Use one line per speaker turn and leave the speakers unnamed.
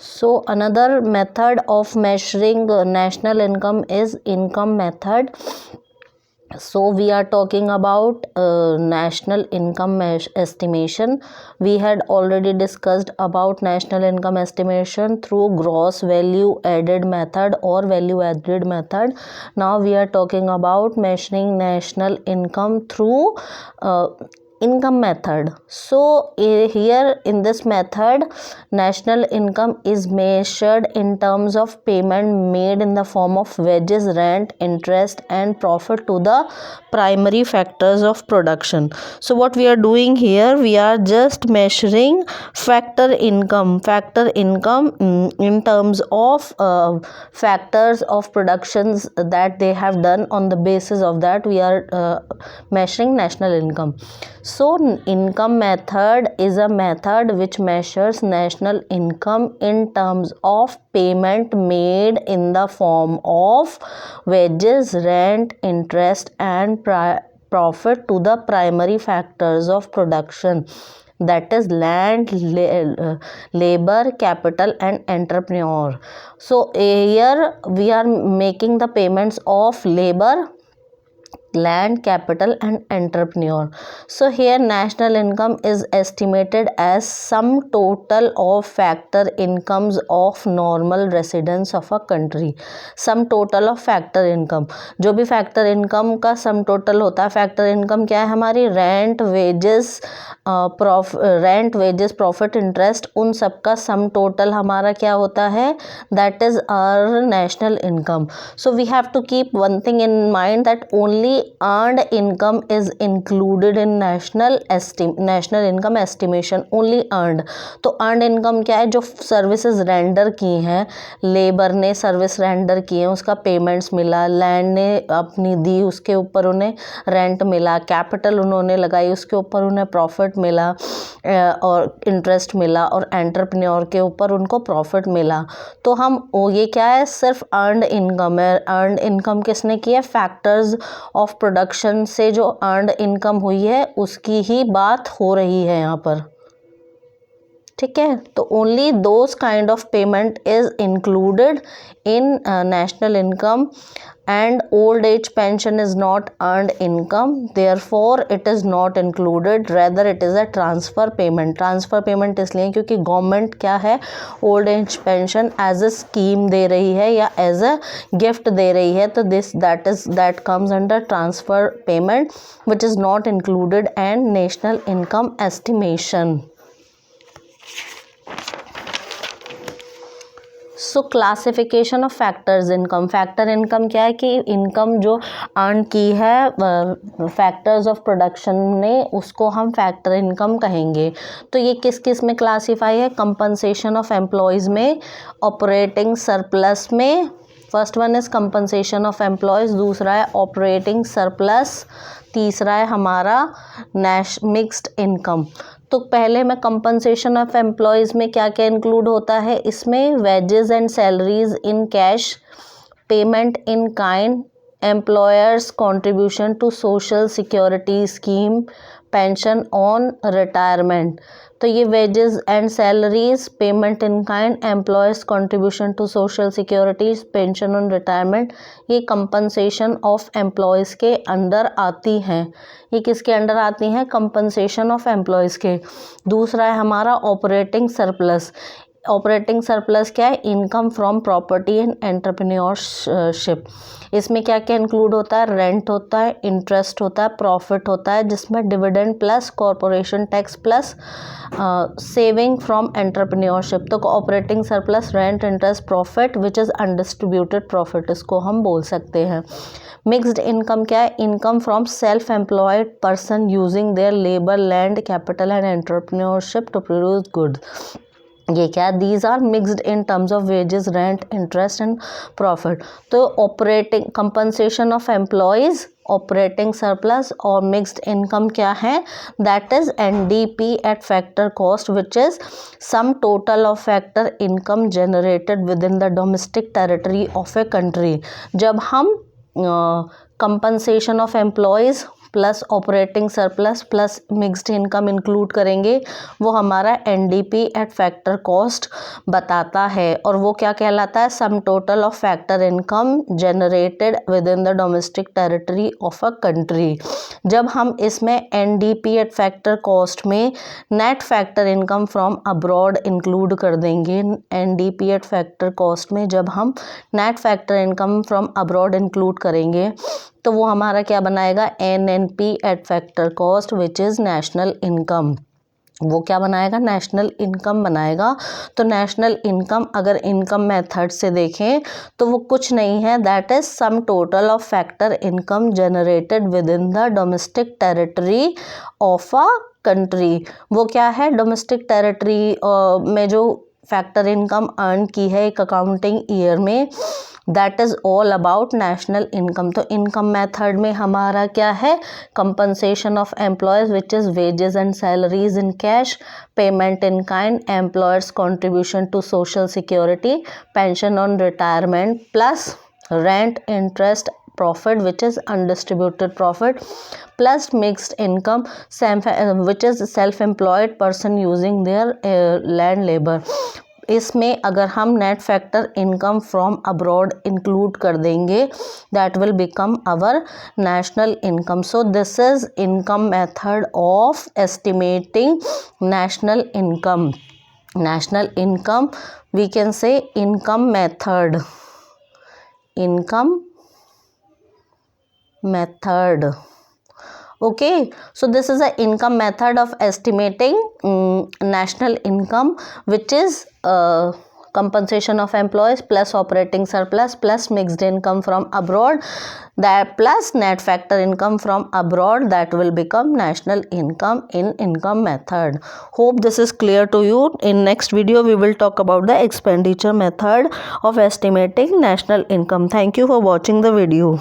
So another method of measuring national income is income method. So we are talking about national income estimation. We had already discussed about national income estimation through gross value added method or value added method. Now we are talking about measuring national income through income method. So here in this method, national income is measured in terms of payment made in the form of wages, rent, interest and profit to the primary factors of production. So what we are doing here, we are just measuring factor income in terms of factors of productions that they have done. On the basis of that, we are measuring national income. So income method is a method which measures national income in terms of payment made in the form of wages, rent, interest and profit to the primary factors of production, that is land, labor, capital and entrepreneur. So here we are making the payments of labor, land, capital and entrepreneur. So here national income is estimated as sum total of factor incomes of normal residents of a country. Sum total of factor income, जो भी factor income का sum total होता है. Factor income क्या है हमारी? Rent, wages, profit, interest, उन सब का सम टोटल हमारा क्या होता है? That is our national income. So we have to keep one thing in mind that only earned income is included in national income estimation. only earned. तो earned income क्या है? जो सर्विसेज रेंडर की हैं, लेबर ने service render की है उसका पेमेंट्स मिला, लैंड ने अपनी दी उसके ऊपर उन्हें रेंट मिला, कैपिटल उन्होंने लगाई उसके ऊपर उन्हें प्रॉफिट मिला और इंटरेस्ट मिला, और एंटरप्रेन्योर के ऊपर उनको प्रॉफिट मिला. तो हम ये क्या है? सिर्फ अर्नड इनकम है. अर्नड इनकम किसने की है? फैक्टर्स ऑफ प्रोडक्शन से जो अर्नड इनकम हुई है उसकी ही बात हो रही है यहाँ पर. ठीक है, तो only those kind of payment is included in national income and old age pension is not earned income, therefore it is not included, rather it is a transfer payment. transfer payment इसलिए क्योंकि government क्या है? Old age pension age a scheme दे रही है या as a gift दे रही है, तो that comes under transfer payment which is not included and national income estimation. So classification of factors income. Factor income क्या है? कि इनकम जो अर्न की है फैक्टर्स ऑफ प्रोडक्शन ने, उसको हम फैक्टर इनकम कहेंगे. तो ये किस किस में क्लासीफाई है? कंपनसेशन ऑफ एम्प्लॉयज़ में, ऑपरेटिंग सरप्लस में. First one is compensation of employees, दूसरा है ऑपरेटिंग सरप्लस, तीसरा है हमारा मिक्स्ड इनकम. तो पहले में कंपनसेशन ऑफ एम्प्लॉयज़ में क्या क्या इंक्लूड होता है? इसमें wages and salaries in cash, payment in kind, employers contribution to social security scheme, pension on retirement. तो ये wages and salaries, payment in kind, employers contribution to social security, pension on retirement, ये compensation of employees के under आती हैं. ये किसके under आती हैं? कंपनसेशन ऑफ एम्प्लॉयज़ के. दूसरा है हमारा ऑपरेटिंग सरप्लस. ऑपरेटिंग सरप्लस क्या है? Income from property and entrepreneurship. इसमें क्या क्या इंक्लूड होता है? रेंट होता है, इंटरेस्ट होता है, प्रॉफिट होता है, जिसमें dividend plus corporation tax plus saving from entrepreneurship. तो operating surplus, rent, interest, profit which is undistributed profit, इसको हम बोल सकते हैं. मिक्स्ड इनकम क्या है? Income from self employed person using their labour, land, capital and entrepreneurship to produce goods. ये क्या? These are mixed in terms of wages, rent, interest and profit. तो operating compensation of employees, operating surplus और mixed income क्या है? That is NDP at factor cost which is sum total of factor income generated with in the domestic territory of a country. जब हम compensation of employees plus operating surplus plus mixed income include करेंगे, वो हमारा NDP at factor cost बताता है। और वो क्या कहलाता है? Sum total of factor income generated with in the domestic territory of a country. जब हम इसमें एनडीपी एट फैक्टर कॉस्ट में net factor income from abroad include कर देंगे, एनडीपी एट फैक्टर कॉस्ट में जब हम net factor income from abroad include करेंगे तो वो हमारा क्या बनाएगा? NNP eight factor cost which is national income. वो क्या बनाएगा? नेशनल इनकम बनाएगा। तो नेशनल इनकम अगर इनकम मेथड से देखें तो वो कुछ नहीं है, that is sum total of factor income generated with in the domestic territory of a country. वो क्या है? डोमेस्टिक टेरिटरी में जो फैक्टर इनकम अर्न की है एक अकाउंटिंग ईयर में, that is all about national income. तो इनकम मेथड में हमारा क्या है? Compensation of employees which is wages and salaries in cash, payment in kind, employers contribution to social security, pension on retirement, plus rent, interest, profit which is undistributed profit, plus mixed income which is self-employed person using their land labor। इसमें अगर हम net factor income from abroad include कर देंगे that will become our national income. So this is income method of estimating national income. National income we can say income method, income method. Okay, so this is a income method of estimating national income, which is compensation of employees plus operating surplus plus mixed income from abroad, that plus net factor income from abroad, that will become national income in income method. Hope this is clear to you. In next video we will talk about the expenditure method of estimating national income. Thank you for watching the video.